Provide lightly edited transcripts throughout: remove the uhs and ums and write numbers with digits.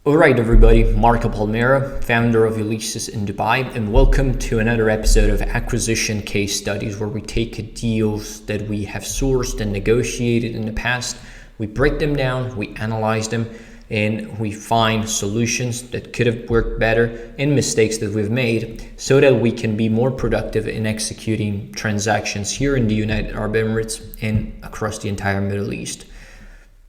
Alright everybody, Marco Palmera, founder of Ulysses in Dubai, and welcome to another episode of Acquisition Case Studies, where we take deals that we have sourced and negotiated in the past, we break them down, we analyze them, and we find solutions that could have worked better and mistakes that we've made so that we can be more productive in executing transactions here in the United Arab Emirates and across the entire Middle East.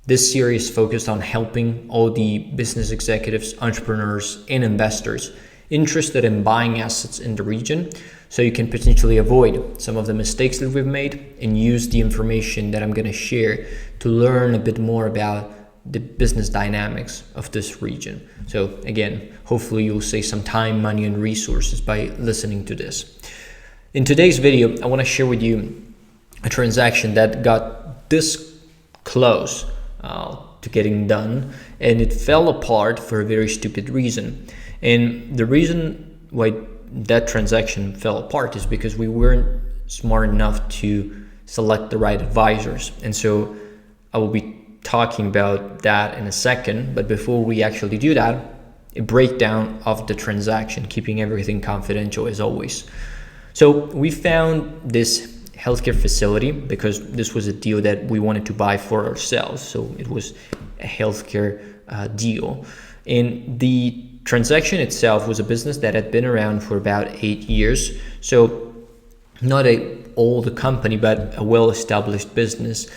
This series is focused on helping all the business executives, entrepreneurs, and investors interested in buying assets in the region so you can potentially avoid some of the mistakes that we've made and use the information that I'm going to share to learn a bit more about the business dynamics of this region. So again, hopefully you'll save some time, money, and resources by listening to this. In today's video, I want to share with you a transaction that got this close to getting done, and it fell apart for a very stupid reason. And the reason why that transaction fell apart is because we weren't smart enough to select the right advisors. And so I will be talking about that in a second, but before we actually do that, a breakdown of the transaction, keeping everything confidential as always. So we found this healthcare facility because this was a deal that we wanted to buy for ourselves. So it was a healthcare deal. And the transaction itself was a business that had been around for about 8 years. So not an old company, but a well-established business.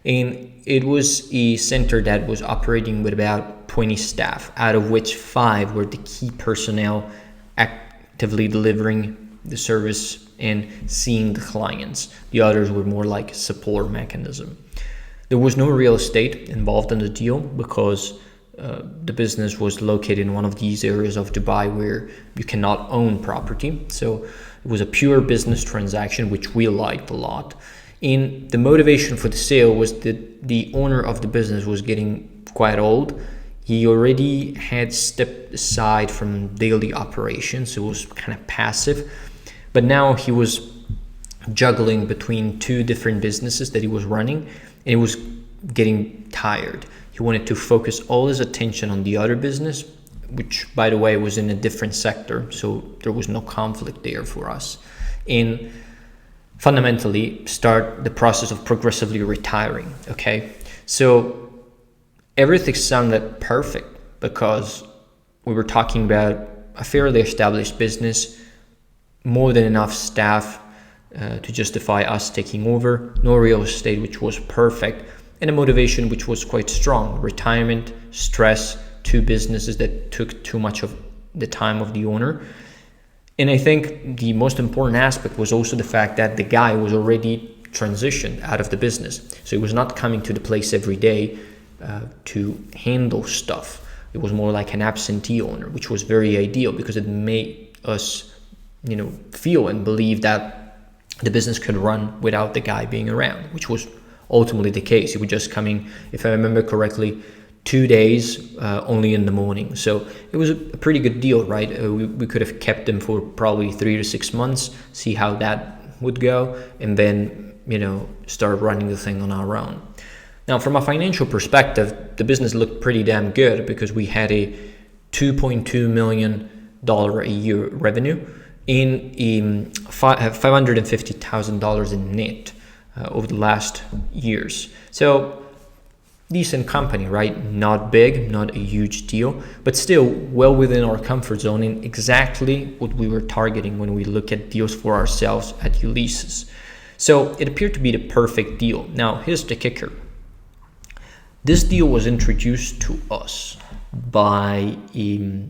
And it was a center that was operating with about 20 staff, out of which 5 were the key personnel actively delivering the service and seeing the clients. The others were more like a support mechanism. There was no real estate involved in the deal because the business was located in one of these areas of Dubai where you cannot own property. So it was a pure business transaction, which we liked a lot. And the motivation for the sale was that the owner of the business was getting quite old. He already had stepped aside from daily operations, so it was kind of passive. But now he was juggling between 2 different businesses that he was running, and he was getting tired. He wanted to focus all his attention on the other business, which, by the way, was in a different sector, so there was no conflict there for us. And fundamentally, start the process of progressively retiring, okay? So everything sounded perfect because we were talking about a fairly established business, more than enough staff to justify us taking over, no real estate, which was perfect, and a motivation which was quite strong: retirement, stress, 2 businesses that took too much of the time of the owner. And I think the most important aspect was also the fact that the guy was already transitioned out of the business. So he was not coming to the place every day to handle stuff. It was more like an absentee owner, which was very ideal because it made us feel and believe that the business could run without the guy being around, which was ultimately the case. He was just coming, if I remember correctly, 2 days only in the morning. So it was a pretty good deal, right? We could have kept him for probably 3 to 6 months, see how that would go, and then, start running the thing on our own. Now, from a financial perspective, the business looked pretty damn good because we had a $2.2 million a year revenue in $550,000 in net over the last years. So decent company, right? Not big, not a huge deal, but still well within our comfort zone and exactly what we were targeting when we look at deals for ourselves at Ulysses. So it appeared to be the perfect deal. Now, here's the kicker. This deal was introduced to us by a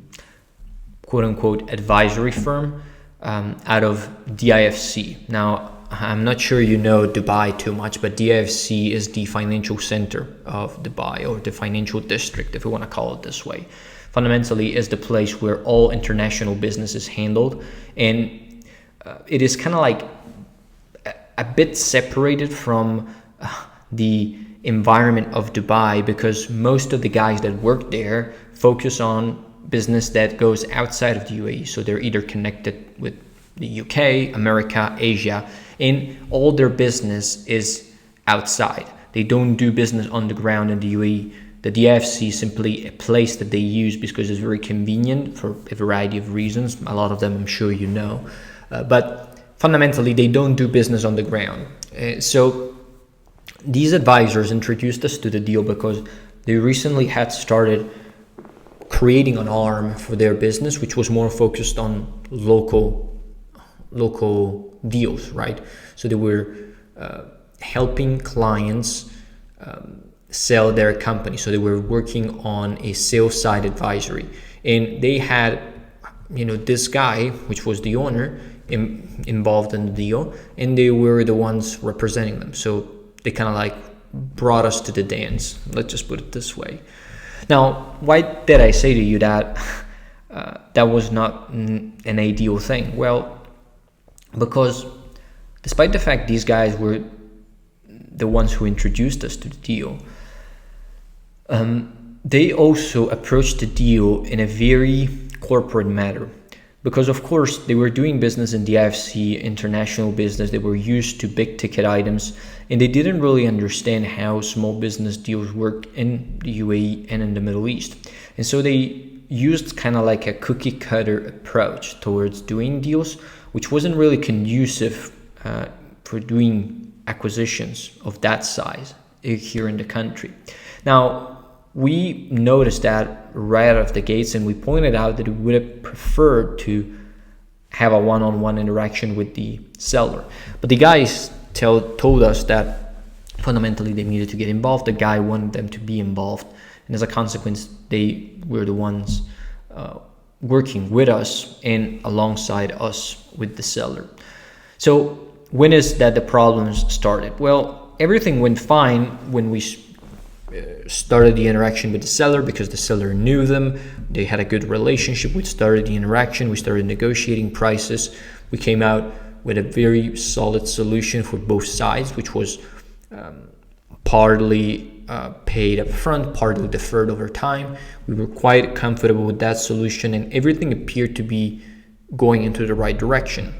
quote-unquote advisory firm out of DIFC. Now, I'm not sure you know Dubai too much, but DIFC is the financial center of Dubai, or the financial district, if we want to call it this way. Fundamentally, is the place where all international business is handled, and it is kind of like a bit separated from the environment of Dubai because most of the guys that work there focus on business that goes outside of the UAE. So they're either connected with the UK, America, Asia, and all their business is outside. They don't do business on the ground in the UAE the DIFC is simply a place that they use because it's very convenient for a variety of reasons. A lot of them I'm sure you know. But fundamentally, they don't do business on the ground. So these advisors introduced us to the deal because they recently had started creating an arm for their business, which was more focused on local deals, right? So they were helping clients sell their company. So they were working on a sales side advisory, and they had, this guy, which was the owner, involved in the deal, and they were the ones representing them. So they kind of like brought us to the dance. Let's just put it this way. Now, why did I say to you that that was not an ideal thing? Well, because despite the fact these guys were the ones who introduced us to the deal, they also approached the deal in a very corporate manner. Because of course they were doing business in the DIFC, international business, they were used to big ticket items, and they didn't really understand how small business deals work in the UAE and in the Middle East. And so they used kind of like a cookie cutter approach towards doing deals, which wasn't really conducive for doing acquisitions of that size here in the country. Now, we noticed that right out of the gates, and we pointed out that we would have preferred to have a one-on-one interaction with the seller. But the guys told us that fundamentally they needed to get involved. The guy wanted them to be involved, and as a consequence, they were the ones working with us and alongside us with the seller. So when is that the problems started? Well, everything went fine when we started the interaction with the seller, because the seller knew them, they had a good relationship. We started the interaction, we started negotiating prices, we came out with a very solid solution for both sides, which was partly paid up front, partly deferred over time. We were quite comfortable with that solution, and everything appeared to be going into the right direction.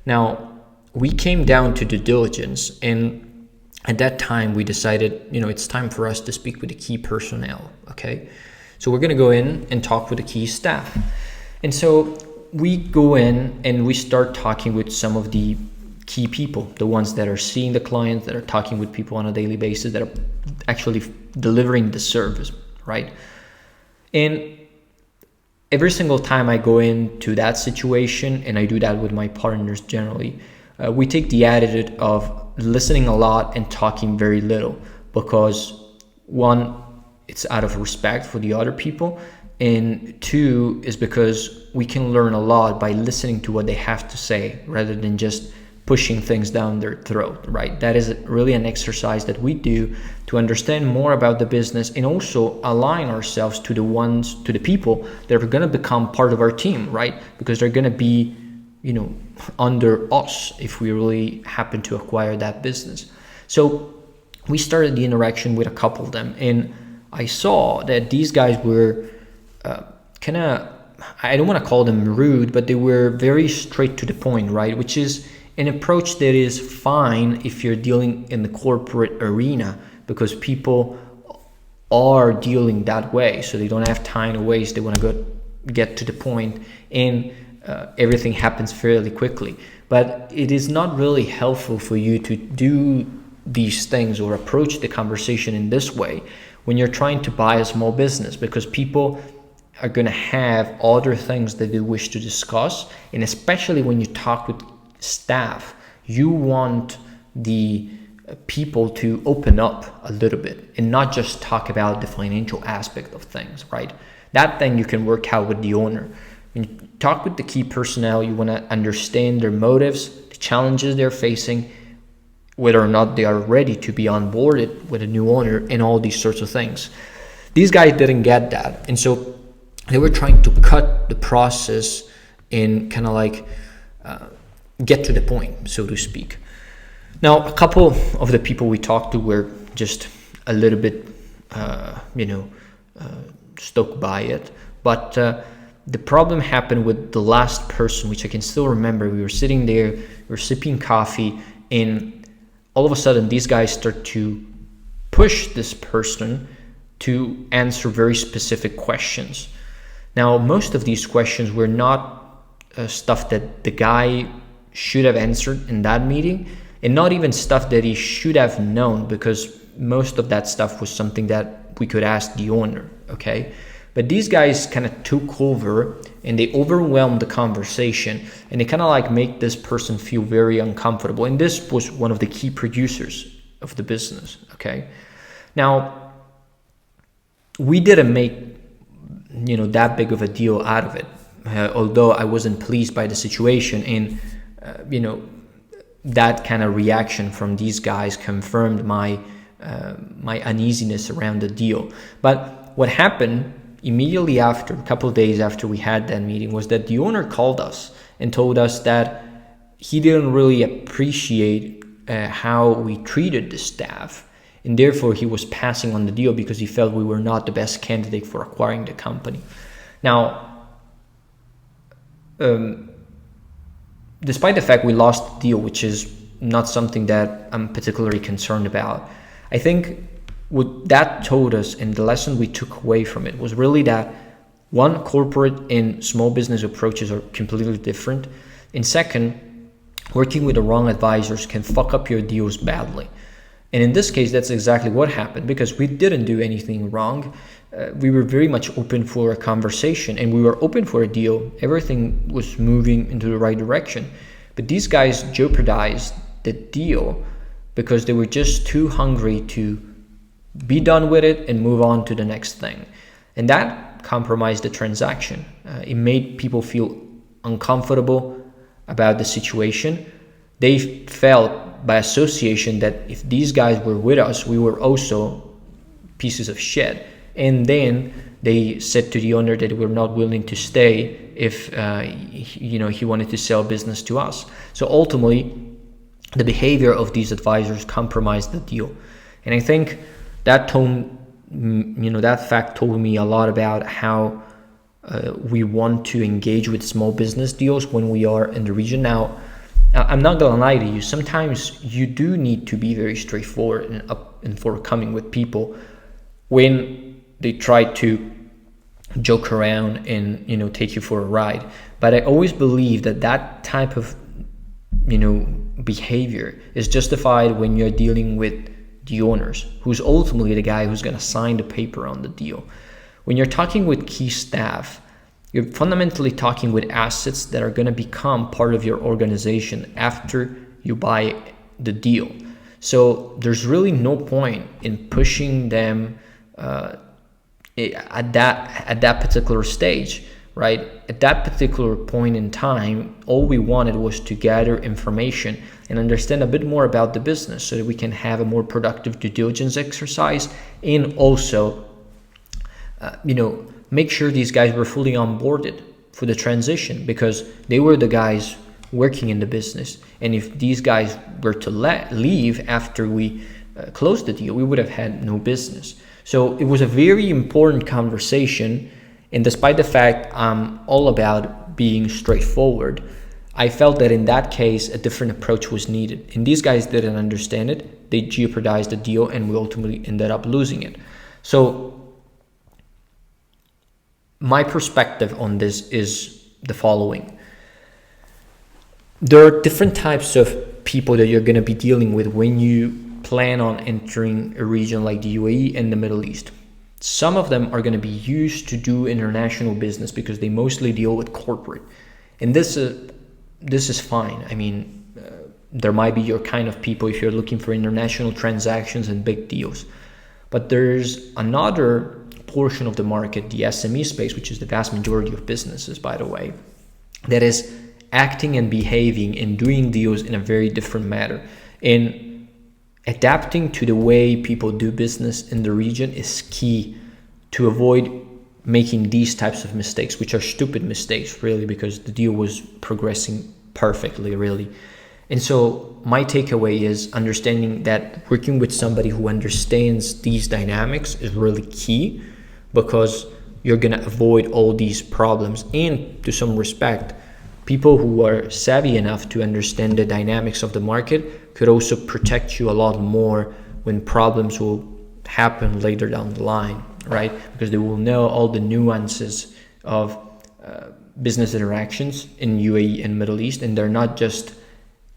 Now, we came down to due diligence, and at that time, we decided, it's time for us to speak with the key personnel, okay? So we're going to go in and talk with the key staff. And so we go in and we start talking with some of the key people, the ones that are seeing the clients, that are talking with people on a daily basis, that are actually delivering the service, right? And every single time I go into that situation, and I do that with my partners generally, we take the attitude of listening a lot and talking very little, because one, it's out of respect for the other people, and two is because we can learn a lot by listening to what they have to say rather than just pushing things down their throat, right? That is really an exercise that we do to understand more about the business, and also align ourselves to the people that are going to become part of our team, right? Because they're going to be under us if we really happen to acquire that business. So we started the interaction with a couple of them, and I saw that these guys were I don't want to call them rude, but they were very straight to the point, right? Which is an approach that is fine if you're dealing in the corporate arena, because people are dealing that way, so they don't have time to waste. They want to get to the point, and everything happens fairly quickly. But it is not really helpful for you to do these things or approach the conversation in this way when you're trying to buy a small business, because people are going to have other things that they wish to discuss. And especially when you talk with staff, you want the people to open up a little bit and not just talk about the financial aspect of things, right? That then you can work out with the owner. When you talk with the key personnel, you want to understand their motives, the challenges they're facing, whether or not they are ready to be onboarded with a new owner, and all these sorts of things. These guys didn't get that, and so they were trying to cut the process and kind of like get to the point, so to speak. Now, a couple of the people we talked to were just a little bit, stoked by it, but the problem happened with the last person, which I can still remember. We were sitting there, we were sipping coffee, and all of a sudden these guys start to push this person to answer very specific questions. Now, most of these questions were not stuff that the guy should have answered in that meeting, and not even stuff that he should have known, because most of that stuff was something that we could ask the owner, okay? But these guys kind of took over and they overwhelmed the conversation, and they kind of like make this person feel very uncomfortable. And this was one of the key producers of the business, okay? Now, we didn't make, that big of a deal out of it, although I wasn't pleased by the situation. And, that kind of reaction from these guys confirmed my uneasiness around the deal. But what happened immediately after, a couple of days after we had that meeting, was that the owner called us and told us that he didn't really appreciate how we treated the staff, and therefore he was passing on the deal because he felt we were not the best candidate for acquiring the company. Now, despite the fact we lost the deal, which is not something that I'm particularly concerned about, I think what that told us, and the lesson we took away from it, was really that, one, corporate and small business approaches are completely different. And second, working with the wrong advisors can fuck up your deals badly. And in this case, that's exactly what happened, because we didn't do anything wrong. We were very much open for a conversation, and we were open for a deal. Everything was moving into the right direction. But these guys jeopardized the deal because they were just too hungry to be done with it and move on to the next thing. And that compromised the transaction. It made people feel uncomfortable about the situation. They felt by association that if these guys were with us, we were also pieces of shit. And then they said to the owner that we're not willing to stay if he wanted to sell business to us. So ultimately, the behavior of these advisors compromised the deal. And I think that that fact told me a lot about how we want to engage with small business deals when we are in the region. Now, I'm not gonna lie to you, sometimes you do need to be very straightforward and forthcoming with people when they try to joke around and take you for a ride. But I always believe that type of behavior is justified when you're dealing with the owners, who's ultimately the guy who's going to sign the paper on the deal. When you're talking with key staff, you're fundamentally talking with assets that are going to become part of your organization after you buy the deal. So there's really no point in pushing them at that particular stage, right? At that particular point in time, all we wanted was to gather information and understand a bit more about the business so that we can have a more productive due diligence exercise, and also, make sure these guys were fully onboarded for the transition, because they were the guys working in the business. And if these guys were to leave after we closed the deal, we would have had no business. So it was a very important conversation. And despite the fact I'm all about being straightforward, I felt that in that case, a different approach was needed. And these guys didn't understand it. They jeopardized the deal, and we ultimately ended up losing it. So my perspective on this is the following. There are different types of people that you're going to be dealing with when you plan on entering a region like the UAE and the Middle East. Some of them are going to be used to do international business because they mostly deal with corporate. And this is fine. I mean, there might be your kind of people if you're looking for international transactions and big deals. But there's another portion of the market, the SME space, which is the vast majority of businesses, by the way, that is acting and behaving and doing deals in a very different manner. And adapting to the way people do business in the region is key to avoid making these types of mistakes, which are stupid mistakes, really, because the deal was progressing perfectly, really. And so my takeaway is understanding that working with somebody who understands these dynamics is really key, because you're going to avoid all these problems. And to some respect, people who are savvy enough to understand the dynamics of the market could also protect you a lot more when problems will happen later down the line, right? Because they will know all the nuances of business interactions in UAE and Middle East, and they're not just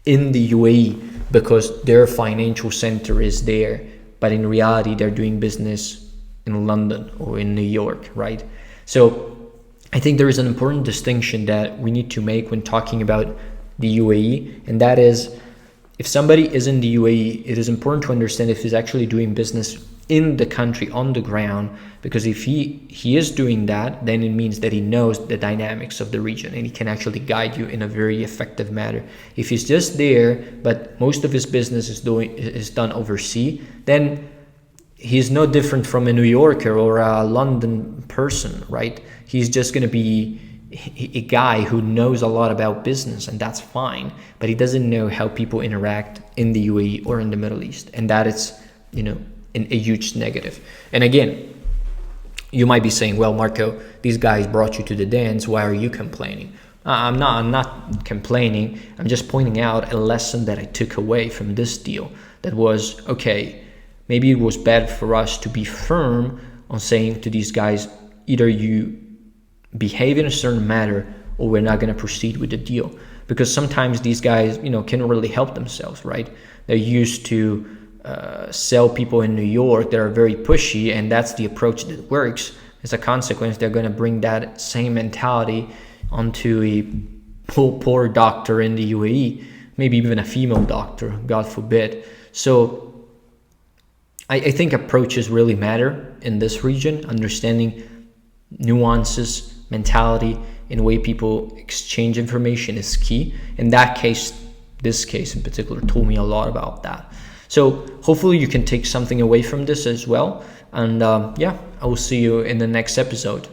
in the UAE because their financial center is there, but in reality they're doing business in London or in New York, right? So I think there is an important distinction that we need to make when talking about the UAE, and that is, if somebody is in the UAE, it is important to understand if he's actually doing business in the country on the ground, because if he is doing that, then it means that he knows the dynamics of the region and he can actually guide you in a very effective manner. If he's just there, but most of his business is done overseas, then he's no different from a New Yorker or a London person, right? He's just going to be a guy who knows a lot about business, and that's fine, but he doesn't know how people interact in the UAE or in the Middle East, and that is, a huge negative. And again, you might be saying, well, Marco, these guys brought you to the dance, why are you complaining? I'm not complaining. I'm just pointing out a lesson that I took away from this deal. That was, okay, maybe it was bad for us to be firm on saying to these guys, either you behave in a certain manner or we're not going to proceed with the deal. Because sometimes these guys, can't really help themselves, right? They're used to sell people in New York that are very pushy, and that's the approach that works. As a consequence, they're going to bring that same mentality onto a poor doctor in the UAE, maybe even a female doctor, God forbid. So I think approaches really matter in this region. Understanding nuances, mentality, and the way people exchange information is key. In that case, this case in particular told me a lot about that. So hopefully you can take something away from this as well. And I will see you in the next episode.